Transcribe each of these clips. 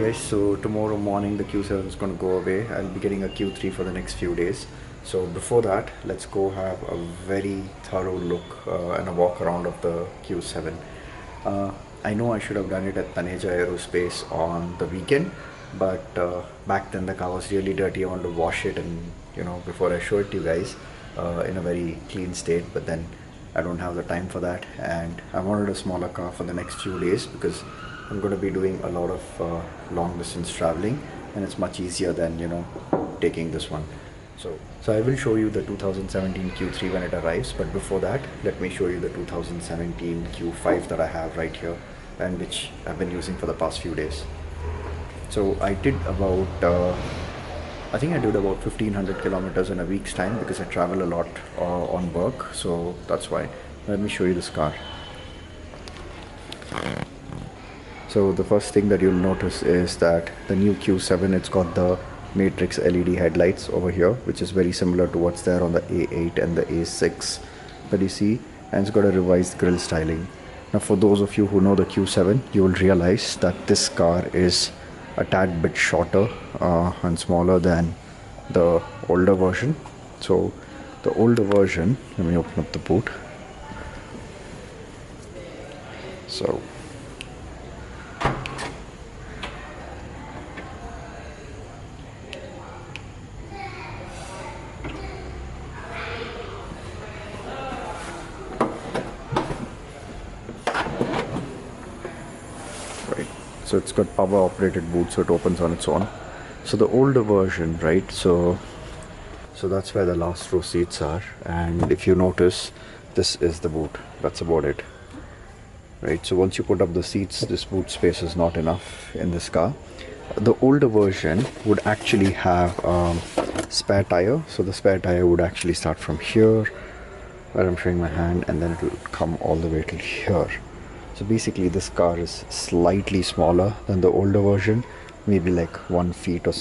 guys, so tomorrow morning the Q7 is going to go away. I'll be getting a Q3 for the next few days. So before that, let's go have a very thorough look and a walk around of the Q7. I know I should have done it at Taneja Aerospace on the weekend, but back then the car was really dirty. I wanted to wash it and before I show it to you guys in a very clean state, but then I don't have the time for that, and I wanted a smaller car for the next few days because I'm going to be doing a lot of long distance traveling, and it's much easier than taking this one. So I will show you the 2017 Q3 when it arrives, but before that let me show you the 2017 Q5 that I have right here and which I've been using for the past few days. So I did about I think I did about 1500 kilometers in a week's time because I travel a lot on work, so that's why. Let me show you this car. So the first thing that you'll notice is that the new Q7, it's got the matrix LED headlights over here, which is very similar to what's there on the A8 and the A6 that you see, and it's got a revised grille styling. Now for those of you who know the Q7, you will realize that this car is a tad bit shorter and smaller than the older version. So the older version, let me open up the boot. So So it's got power operated boot, so it opens on its own. So the older version, right, so that's where the last row seats are, and if you notice, this is the boot. That's about it, right? So once you put up the seats, this boot space is not enough in this car. The older version would actually have spare tire, so the spare tire would actually start from here where I'm showing my hand, and then it will come all the way till here. So basically this car is slightly smaller than the older version, maybe like 1 feet or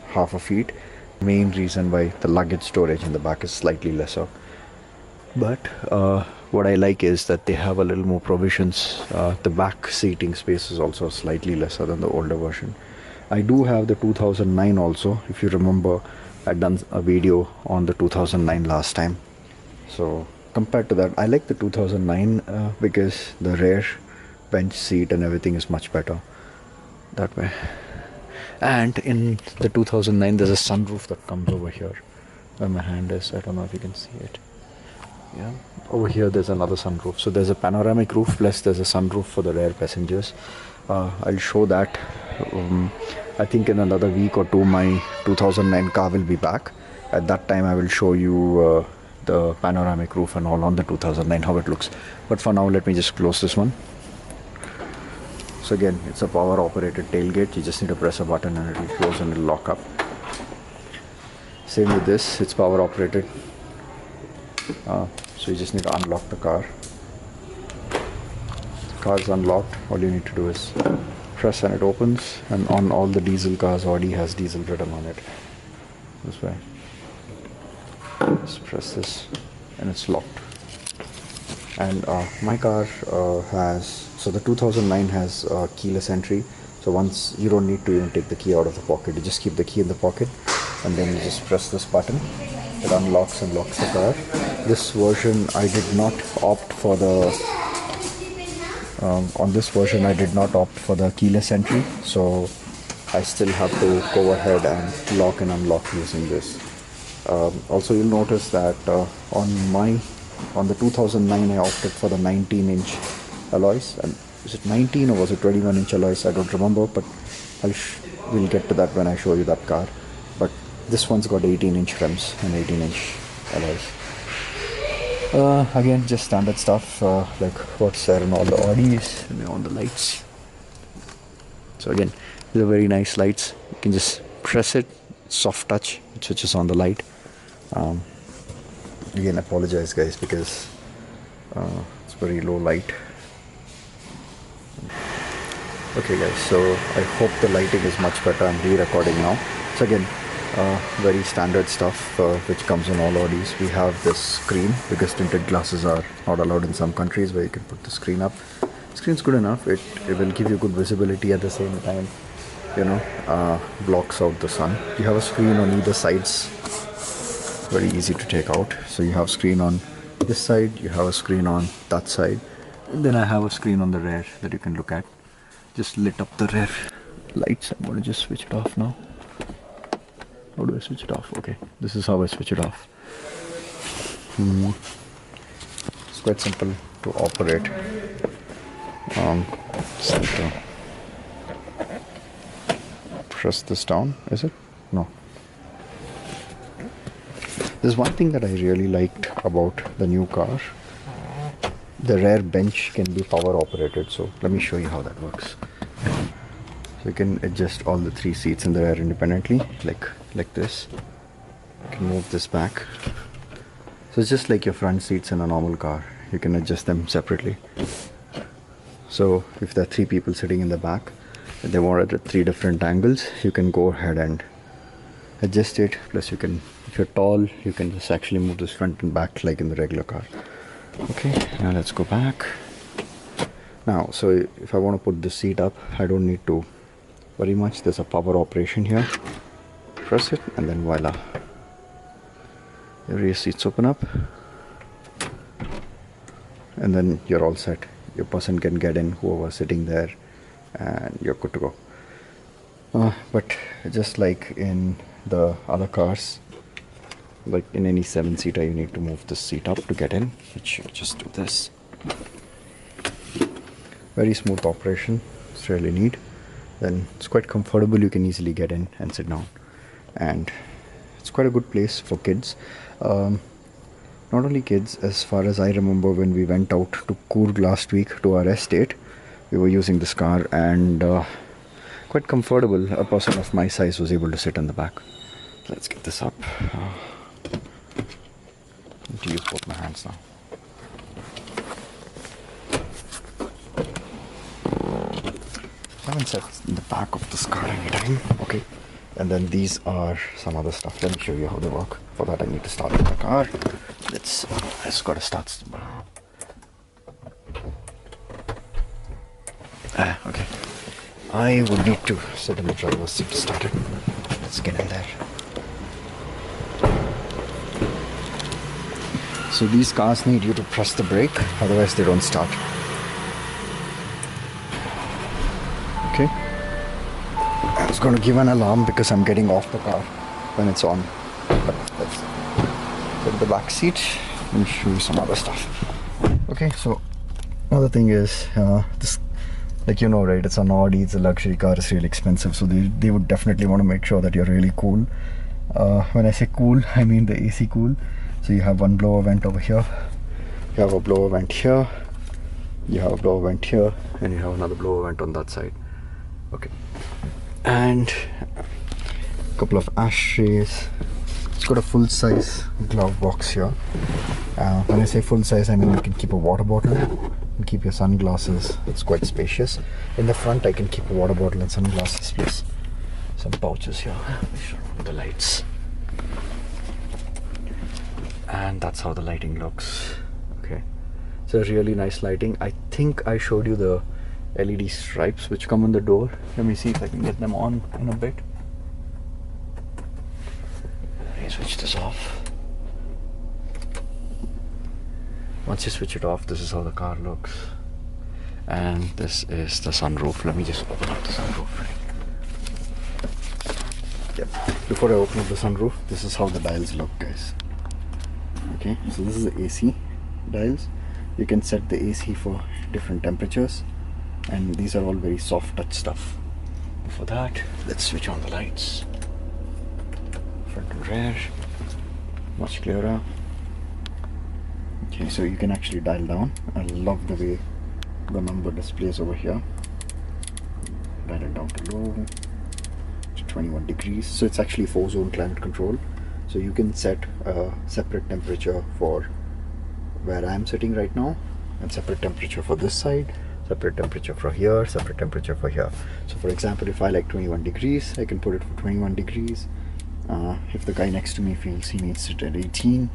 half a feet. Main reason why the luggage storage in the back is slightly lesser. But what I like is that they have a little more provisions. The back seating space is also slightly lesser than the older version. I do have the 2009 also. If you remember, I'd done a video on the 2009 last time. So compared to that, I like the 2009 because the rear bench seat and everything is much better that way. And in the 2009 there's a sunroof that comes over here where my hand is. I don't know if you can see it. Yeah, over here there's another sunroof. So there's a panoramic roof plus there's a sunroof for the rear passengers. I'll show that. I think in another week or two my 2009 car will be back. At that time I will show you the panoramic roof and all on the 2009 how it looks, but for now let me just close this one. So again, it's a power operated tailgate. You just need to press a button and it will close and it will lock up. Same with this, it's power operated, so you just need to unlock the car. The car is unlocked. All you need to do is press and it opens, and on all the diesel cars Audi has diesel written on it this way. Just press this and it's locked. And my car has, so the 2009 has keyless entry, so once you don't need to even take the key out of the pocket, you just keep the key in the pocket and then you just press this button. It unlocks and locks the car. This version I did not opt for the on this version I did not opt for the keyless entry, so I still have to go ahead and lock and unlock using this. Also you'll notice that on the 2009 I opted for the 19-inch alloys, and is it 19 or was it 21-inch alloys? I don't remember, but we'll get to that when I show you that car. But this one's got 18-inch rims and 18-inch alloys. Again, just standard stuff like what's there in all the Audis, and on the lights. So again, these are very nice lights. You can just press it, soft touch, it switches on the light. Again, I apologize guys because it's very low light. Okay guys, so I hope the lighting is much better. I'm re-recording now. So again, very standard stuff which comes in all Audis. We have this screen because tinted glasses are not allowed in some countries where you can put the screen up. Screen's good enough. It will give you good visibility at the same time. you know, blocks out the sun. You have a screen on either sides, very easy to take out. So you have screen on this side, you have a screen on that side, and then I have a screen on the rear that you can look at. Just lit up the rear lights. I'm going to just switch it off now. How do I switch it off? Okay, this is how I switch it off. It's quite simple to operate. Press this down, is it? No. There's one thing that I really liked about the new car. The rear bench can be power operated, so let me show you how that works. So you can adjust all the 3 seats in the rear independently, like this. You can move this back. So it's just like your front seats in a normal car. You can adjust them separately. So if there are 3 people sitting in the back, and they want it at 3 different angles, you can go ahead and adjust it. Plus you can, if you're tall, you can just actually move this front and back like in the regular car. Okay, now let's go back. Now, so if I want to put the seat up, I don't need to worry much. There's a power operation here. Press it and then voila. Your rear seats open up. And then you're all set. Your person can get in, whoever's sitting there, and you're good to go. But just like in the other cars, like in any 7-seater, you need to move the seat up to get in, which you just do this. Very smooth operation. It's really neat. Then it's quite comfortable. You can easily get in and sit down, and it's quite a good place for kids. Not only kids, as far as I remember, when we went out to Coorg last week to our estate, we were using this car, and quite comfortable. A person of my size was able to sit in the back. Let's get this up. I need to use both my hands now. I haven't sat in the back of this car anytime. Okay. And then these are some other stuff. Let me show you how they work. For that I need to start with the car. I just gotta start. Okay. I would need to sit in the driver's seat to start it. Let's get in there. So these cars need you to press the brake, otherwise they don't start. Okay. I was going to give an alarm because I'm getting off the car when it's on. But let's get the back seat and show you some other stuff. Okay, so another thing is this, like, you know, right, it's an Audi, it's a luxury car, it's really expensive, so they would definitely want to make sure that you're really cool. When I say cool, I mean the AC cool. So you have one blower vent over here, you have a blower vent here, you have a blower vent here, and you have another blower vent on that side. Okay, and a couple of ashtrays. It's got a full-size glove box here. When I say full-size, I mean you can keep a water bottle and keep your sunglasses. It's quite spacious. In the front I can keep a water bottle and sunglasses, plus some pouches here. Let me show you the lights. And that's how the lighting looks. Okay, so really nice lighting. I think I showed you the LED stripes which come on the door. Let me see if I can get them on in a bit. Let me switch this off. Once you switch it off, this is how the car looks. And this is the sunroof. Let me just open up the sunroof. Yep. Before I open up the sunroof, this is how the dials look, guys. Okay, so this is the AC dials. You can set the AC for different temperatures, and these are all very soft touch stuff. For that, let's switch on the lights. Front and rear, much clearer. Okay, so you can actually dial down. I love the way the number displays over here. Dial it down to low, to 21 degrees. So it's actually 4-zone climate control. So you can set a separate temperature for where I'm sitting right now, and separate temperature for this side, separate temperature for here, separate temperature for here. So for example, if I like 21 degrees, I can put it for 21 degrees. If the guy next to me feels he needs it at 18,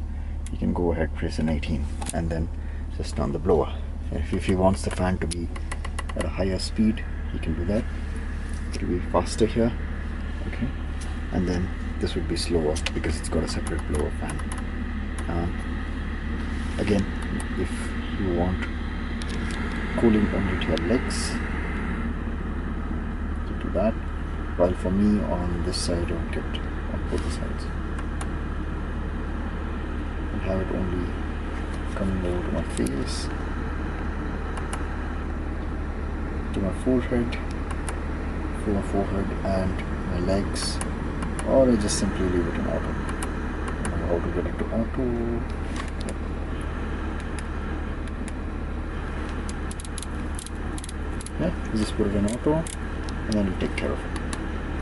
he can go ahead, press an 18, and then just turn the blower. If he wants the fan to be at a higher speed, he can do that. it'll be faster here. Okay, and then this would be slower because it's got a separate blower fan. Again, if you want cooling only to your legs, you do that. While for me on this side, I'll get on both sides and have it only coming over to my face, to my forehead, and my legs, or I just simply leave it in auto. I don't know how to get it to auto. Yeah, you just put it in auto and then you take care of it.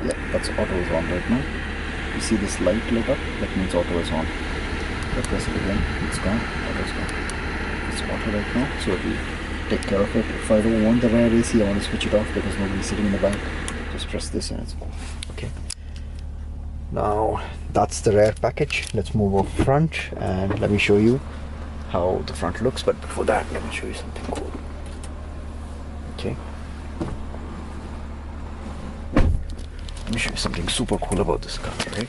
Yeah, that's auto is on right now. You see this light lit up? That means auto is on. I press it again, it's gone, auto is gone. It's auto right now, so it will take care of it. If I don't want the rear AC, I want to switch it off because nobody's sitting in the back. Just press this and it's off. Okay. Now that's the rear package. Let's move off front and let me show you how the front looks. But before that, let me show you something cool. Okay. Let me show you something super cool about this car, right?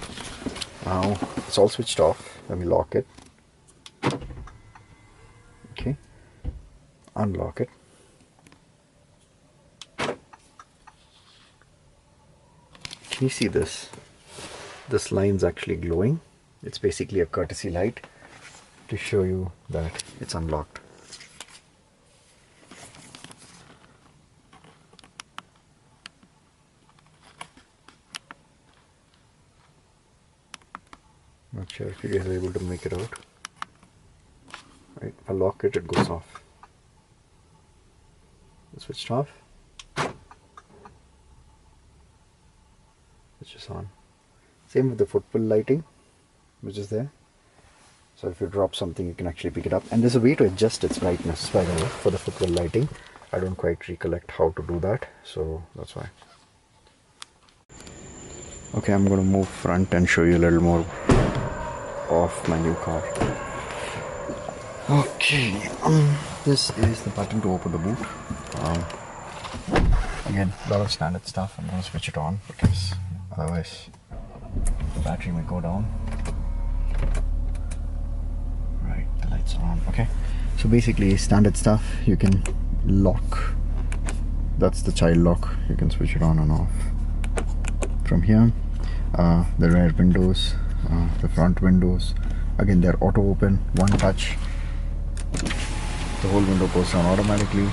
Now it's all switched off. Let me lock it. Okay. Unlock it. Can you see this? This line's actually glowing. It's basically a courtesy light to show you that it's unlocked. Not sure if you guys are able to make it out. Right, if I lock it, it goes off. It's switched off. Switches on. Same with the footwell lighting, which is there. So if you drop something, you can actually pick it up. And there's a way to adjust its brightness, by the way, for the footwell lighting. I don't quite recollect how to do that, so that's why. Okay, I'm going to move front and show you a little more of my new car. Okay, this is the button to open the boot. Again, a lot of standard stuff. I'm going to switch it on because otherwise the battery may go down. Right, the lights are on. Okay, so basically standard stuff. You can lock. That's the child lock. You can switch it on and off from here. The rear windows, the front windows, again they're auto open, one touch, the whole window goes down automatically,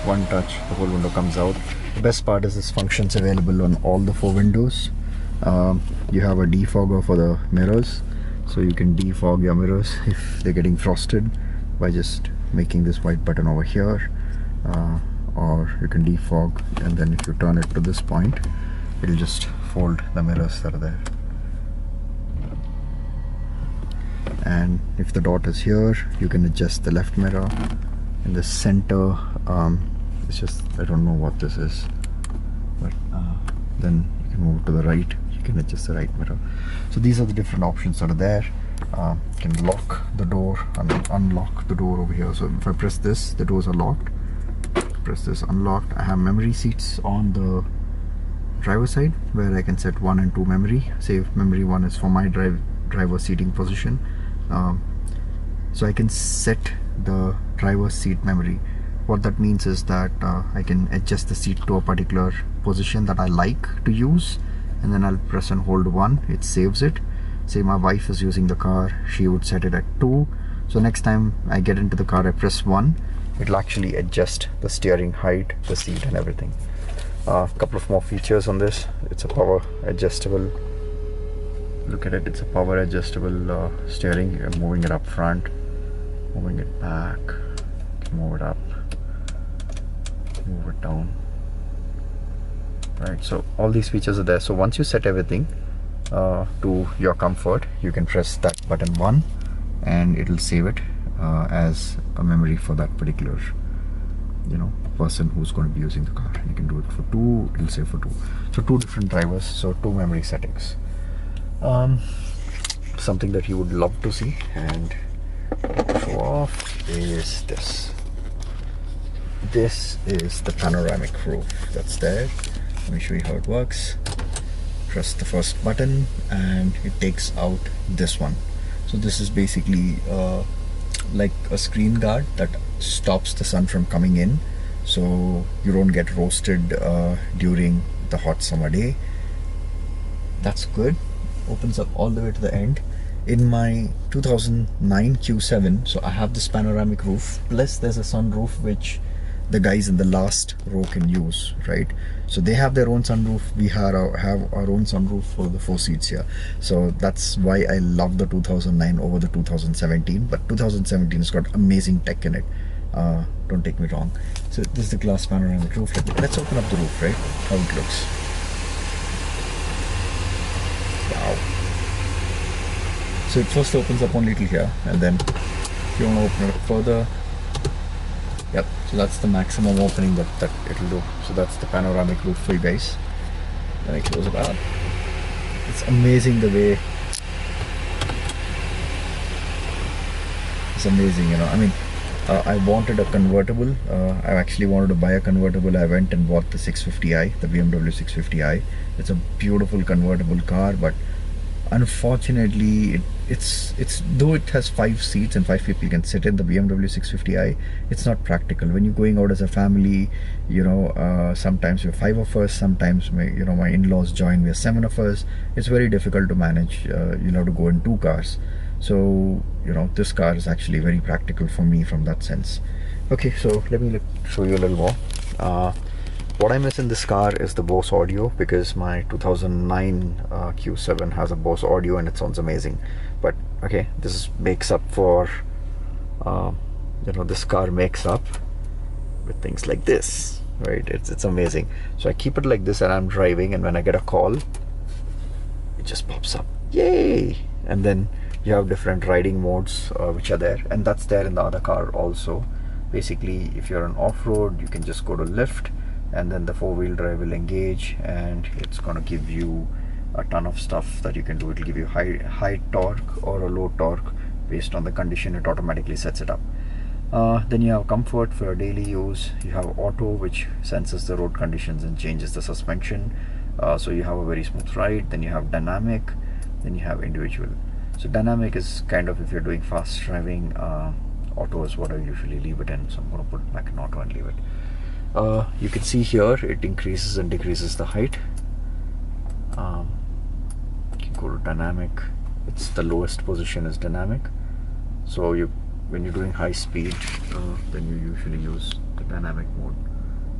one touch, the whole window comes out. The best part is this function's available on all the 4 windows. You have a defogger for the mirrors, so you can defog your mirrors if they're getting frosted by just making this white button over here, or you can defog, and then if you turn it to this point, it'll just fold the mirrors that are there. And if the dot is here, you can adjust the left mirror. In the center, it's just, I don't know what this is, but then you can move to the right, you can adjust the right mirror. So these are the different options that are there. You can lock the door and unlock the door over here. So if I press this, the doors are locked. Press this, unlocked. I have memory seats on the driver side where I can set 1 and 2 memory. Say if memory 1 is for my driver seating position, so I can set the driver's seat memory. What that means is that I can adjust the seat to a particular position that I like to use, and then I'll press and hold 1, it saves it. Say my wife is using the car, she would set it at 2, so next time I get into the car I press 1, it'll actually adjust the steering height, the seat and everything. A couple of more features on this. It's a power adjustable, look at it, it's a power adjustable steering. You're moving it up front, moving it back, move it up, move it down. Right, so all these features are there. So once you set everything to your comfort, you can press that button 1 and it'll save it as a memory for that particular person who's going to be using the car. You can do it for 2, it'll save for 2. So 2 different drivers, so 2 memory settings. Something that you would love to see and show off is this. This is the panoramic roof that's there. Let me show you how it works. Press the first button and it takes out this one. So this is basically like a screen guard that stops the sun from coming in, so you don't get roasted during the hot summer day. That's good. Opens up all the way to the end. In my 2009 Q7, so I have this panoramic roof, plus there's a sunroof which the guys in the last row can use, right? So they have their own sunroof, we have our own sunroof for the 4 seats here. So that's why I love the 2009 over the 2017, but 2017 has got amazing tech in it. Don't take me wrong. So this is the glass panoramic roof. Let's open up the roof, right? How it looks. Wow. So it first opens up only till here, and then if you want to open it up further, yep, so that's the maximum opening that it'll do. So that's the panoramic roof for you guys. Then I close it out. It's amazing the way. It's amazing, you know. I mean, I wanted a convertible. I actually wanted to buy a convertible. I went and bought the 650i, the BMW 650i. It's a beautiful convertible car, but unfortunately, it's though it has 5 seats and 5 people can sit in the BMW 650i, it's not practical when you're going out as a family. You know, sometimes we're 5 of us, sometimes my in-laws join, we're 7 of us. It's very difficult to manage, to go in 2 cars. So this car is actually very practical for me from that sense. Okay, so let me show you a little more. What I miss in this car is the Bose audio, because my 2009 Q7 has a Bose audio and it sounds amazing. But okay, this makes up for, this car makes up with things like this, right? It's amazing. So I keep it like this and I'm driving, and when I get a call, it just pops up. Yay! And then you have different riding modes which are there, and that's there in the other car also. Basically, if you're on off-road, you can just go to lift, and then the 4-wheel drive will engage, and it's going to give you a ton of stuff that you can do. It will give you high torque or a low torque based on the condition. It automatically sets it up. Then you have comfort for your daily use. You have auto, which senses the road conditions and changes the suspension, so you have a very smooth ride. Then you have dynamic, then you have individual. So dynamic is kind of if you're doing fast driving. Auto is what I usually leave it in, so I'm going to put it back in auto and leave it. You can see here it increases and decreases the height. You can go to dynamic. It's the lowest position is dynamic. So when you're doing high speed, then you usually use the dynamic mode.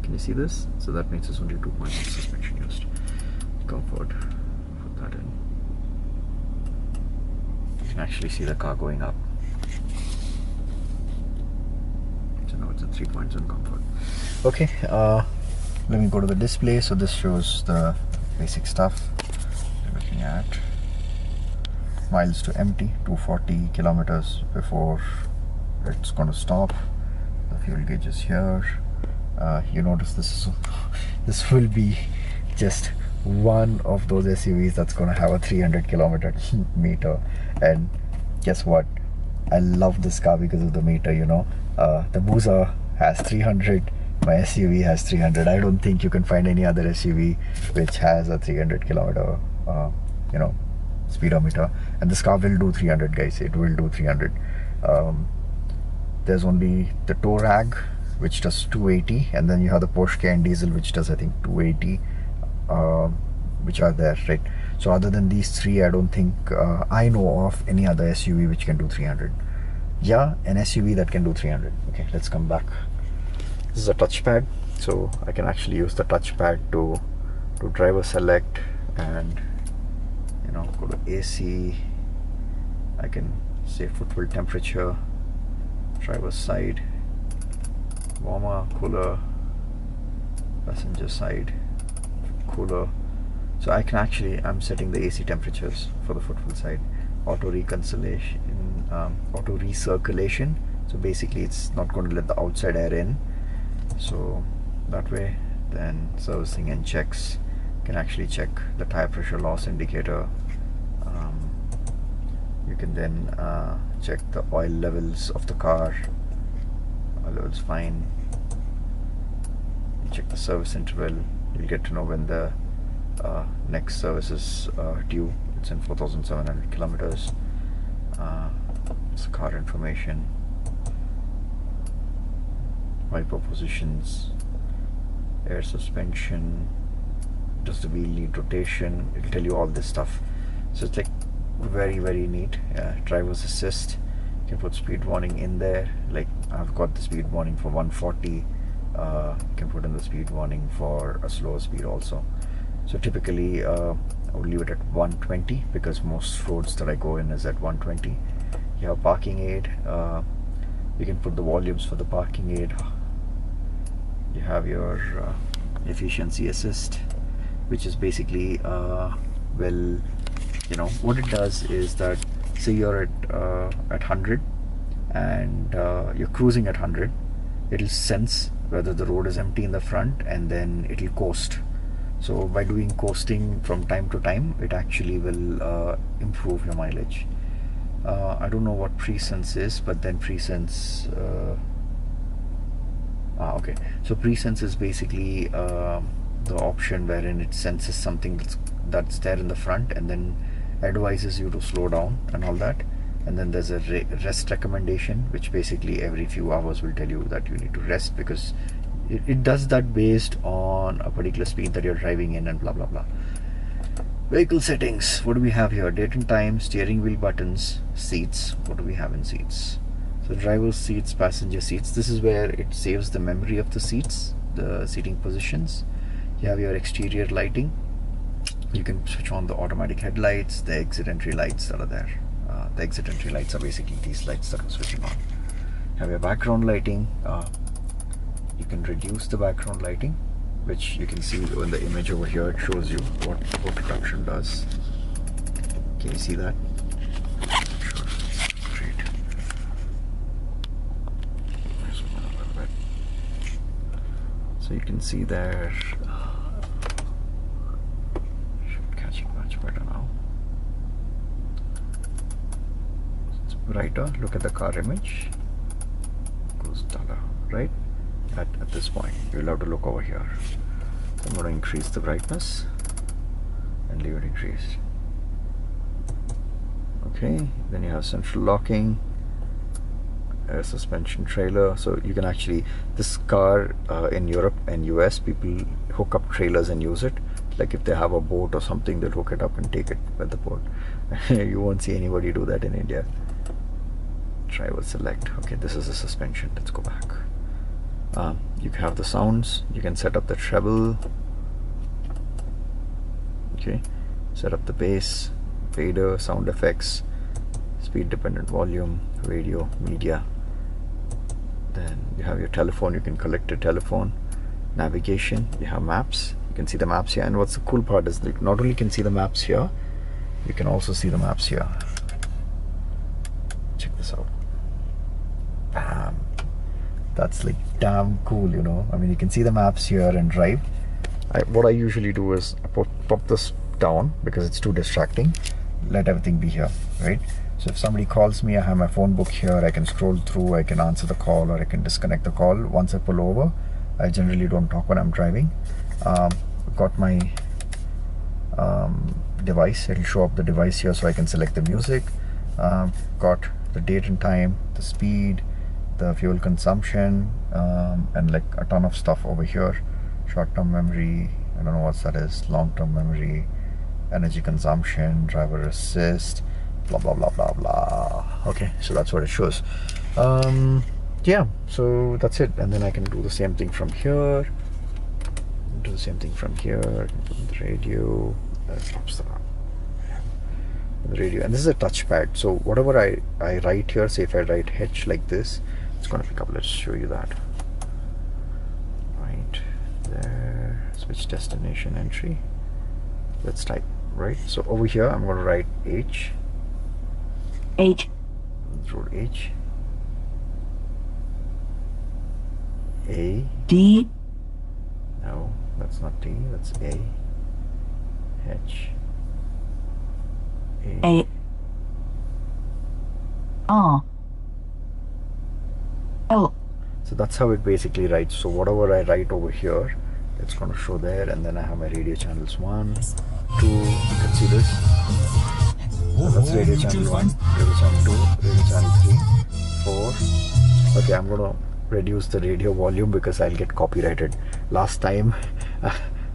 Can you see this? So that means it's only 2 points of suspension used. Comfort, put that in. You can actually see the car going up. So now it's at 3 points on comfort. Okay, let me go to the display. So this shows the basic stuff. We're looking at miles to empty, 240 kilometers before it's going to stop. The fuel gauge is here. You notice this will be just one of those SUVs that's going to have a 300 kilometer meter. And guess what? I love this car because of the meter. The Busa has 300. My SUV has 300. I don't think you can find any other SUV which has a 300 kilometer speedometer, and this car will do 300, guys. It will do 300. There's only the Touareg which does 280, and then you have the Porsche Cayenne diesel which does I think 280, which are there, right? So other than these 3, I don't think I know of any other SUV which can do 300. Yeah, an SUV that can do 300. Okay, let's come back. This is a touchpad, so I can actually use the touchpad to driver select and go to AC. I can say footwell temperature, driver's side, warmer, cooler, passenger side, cooler. So I can actually, I'm setting the AC temperatures for the footwell side. Auto recirculation. So basically it's not going to let the outside air in. So that way, then servicing and checks, can actually check the tire pressure loss indicator. You can then check the oil levels of the car. Oil levels fine. You check the service interval. You'll get to know when the next service is due. It's in 4,700 kilometers. It's car information, wiper positions, air suspension, does the wheel need rotation, it'll tell you all this stuff. So it's like very neat. Driver's assist, you can put speed warning in there. Like I've got the speed warning for 140. You can put in the speed warning for a slower speed also. So typically I would leave it at 120 because most roads that I go in is at 120. You have parking aid. You can put the volumes for the parking aid. You have your efficiency assist, which is basically well, you know what it does is that, say you're at 100 and you're cruising at 100, it'll sense whether the road is empty in the front and then it'll coast. So by doing coasting from time to time, it actually will improve your mileage. I don't know what presense is, but then presense okay, so presense is basically the option wherein it senses something that's there in the front and then advises you to slow down and all that. And then there's a rest recommendation, which basically every few hours will tell you that you need to rest, because it does that based on a particular speed that you're driving in and blah blah blah. Vehicle settings, what do we have here? Date and time, steering wheel buttons, seats. What do we have in seats? So driver's seats, passenger seats. This is where it saves the memory of the seats, the seating positions. You have your exterior lighting. You can switch on the automatic headlights, the exit entry lights that are there. The exit entry lights are basically these lights that I'm switching on. You have your background lighting. You can reduce the background lighting, which you can see in the image over here. It shows you what reduction does. Can you see that? Sure. Great. So you can see there. Should catch it much better now. It's brighter. Look at the car image. Goes duller, right? At this point, you'll have to look over here. So I'm going to increase the brightness and leave it increased. Okay, then you have central locking, air suspension trailer. So you can actually, this car in Europe and US, people hook up trailers and use it. Like if they have a boat or something, they'll hook it up and take it at the port. You won't see anybody do that in India. Driver select. Okay, this is the suspension. Let's go back. You can have the sounds. You can set up the treble. Okay, set up the bass, fader, sound effects, speed dependent volume, radio, media. Then you have your telephone. You can collect your telephone. Navigation. You have maps. You can see the maps here. And what's the cool part is that not only can see the maps here, you can also see the maps here. Check this out. Bam. That's like damn cool, you know. I mean, you can see the maps here and drive. What I usually do is pop this down because it's too distracting. Let everything be here, right? So if somebody calls me, I have my phone book here. I can scroll through, I can answer the call, or I can disconnect the call. Once I pull over, I generally don't talk when I'm driving. Got my device. It'll show up the device here, so I can select the music. Got the date and time, the speed, the fuel consumption, and like a ton of stuff over here. Short-term memory, I don't know what that is, long-term memory, energy consumption, driver assist, blah blah blah blah blah. Okay, so that's what it shows. Yeah, so that's it. And then I can do the same thing from here, do the same thing from here. The radio, the radio, and this is a touchpad. So whatever I write here, say if I write H like this, it's going to pick up. Let's show you that. Right there, switch destination entry. Let's type, right? So over here, I'm going to write H. Road H. A. D. No, that's not D, that's A. H. A. R. L. So that's how it basically writes. So whatever I write over here, it's going to show there, and then I have my radio channels 1, 2, you can see this. So that's radio channel 1, radio channel 2, radio channel 3, 4. Okay, I'm going to reduce the radio volume because I'll get copyrighted. Last time I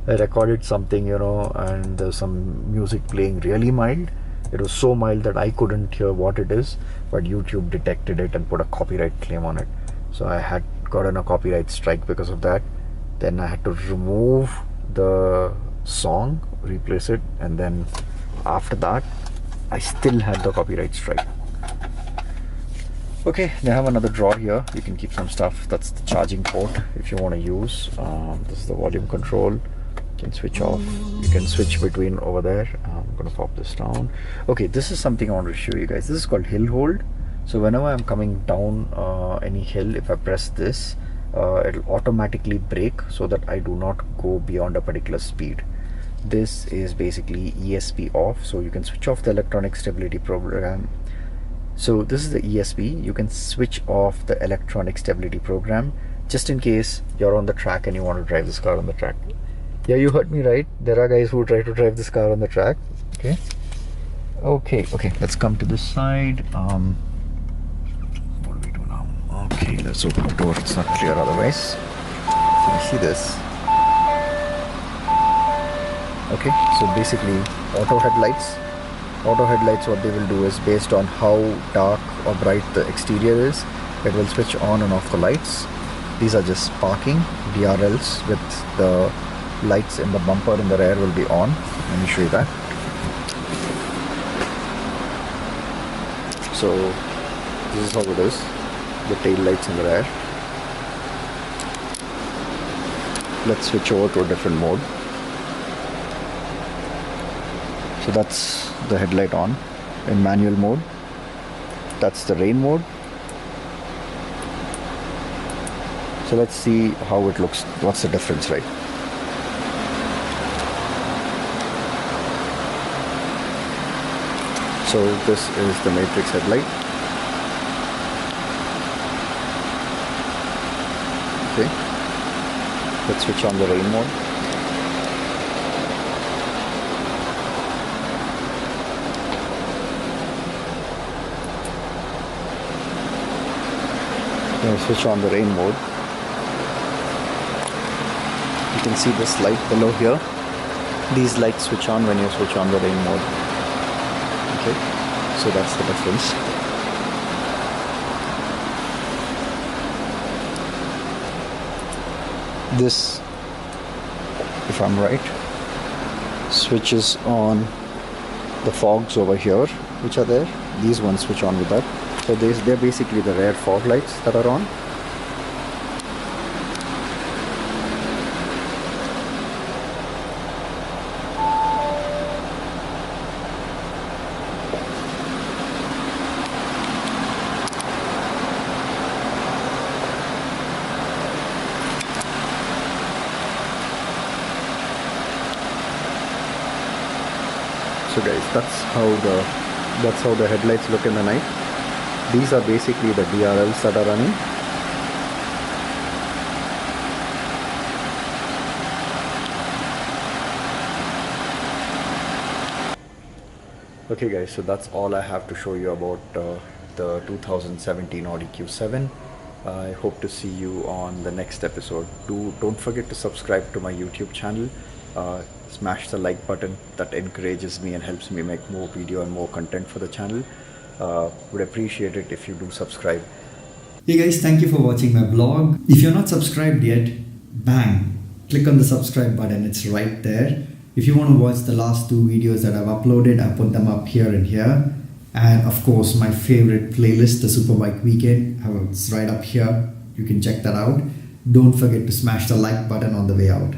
recorded something, you know, and there's some music playing really mild. It was so mild that I couldn't hear what it is, but YouTube detected it and put a copyright claim on it. So I had gotten a copyright strike because of that. Then I had to remove the song, replace it, and then after that I still had the copyright strike. Okay, they have another drawer here. You can keep some stuff. That's the charging port if you want to use. This is the volume control. You can switch off. You can switch between over there. I'm gonna pop this down. Okay, this is something I want to show you guys. This is called hill hold. So whenever I'm coming down any hill, if I press this, it'll automatically brake so that I do not go beyond a particular speed. This is basically ESP off, so you can switch off the electronic stability program. So this is the ESP. You can switch off the electronic stability program just in case you're on the track and you want to drive this car on the track. Yeah, you heard me right. There are guys who try to drive this car on the track. Okay, let's come to this side. What do we do now? Okay, let's open the door. It's not clear otherwise. Can you see this? Okay, so basically auto headlights. Auto headlights, what they will do is based on how dark or bright the exterior is, it will switch on and off the lights. These are just parking DRLs with the lights in the bumper in the rear will be on. Let me show you that. So this is how it is, the tail lights in the rear. Let's switch over to a different mode. So that's the headlight on in manual mode. That's the rain mode. So let's see how it looks. What's the difference, right? So this is the matrix headlight. Okay. Let's switch on the rain mode. Now switch on the rain mode. You can see this light below here. These lights switch on when you switch on the rain mode. Okay, so that's the difference. This, if I'm right, switches on the fogs over here, which are there. These ones switch on with that. So they're basically the rear fog lights that are on. So guys, that's how the headlights look in the night. These are basically the DRLs that are running. Okay guys, so that's all I have to show you about the 2017 Audi Q7. I hope to see you on the next episode. Don't forget to subscribe to my YouTube channel. Smash the like button. That encourages me and helps me make more video and more content for the channel. Would appreciate it if you do subscribe. Hey guys, thank you for watching my vlog. If you're not subscribed yet, bang, click on the subscribe button. It's right there. If you want to watch the last 2 videos that I've uploaded, I put them up here and here. And of course, my favorite playlist, the Superbike Weekend, it's right up here. You can check that out. Don't forget to smash the like button on the way out.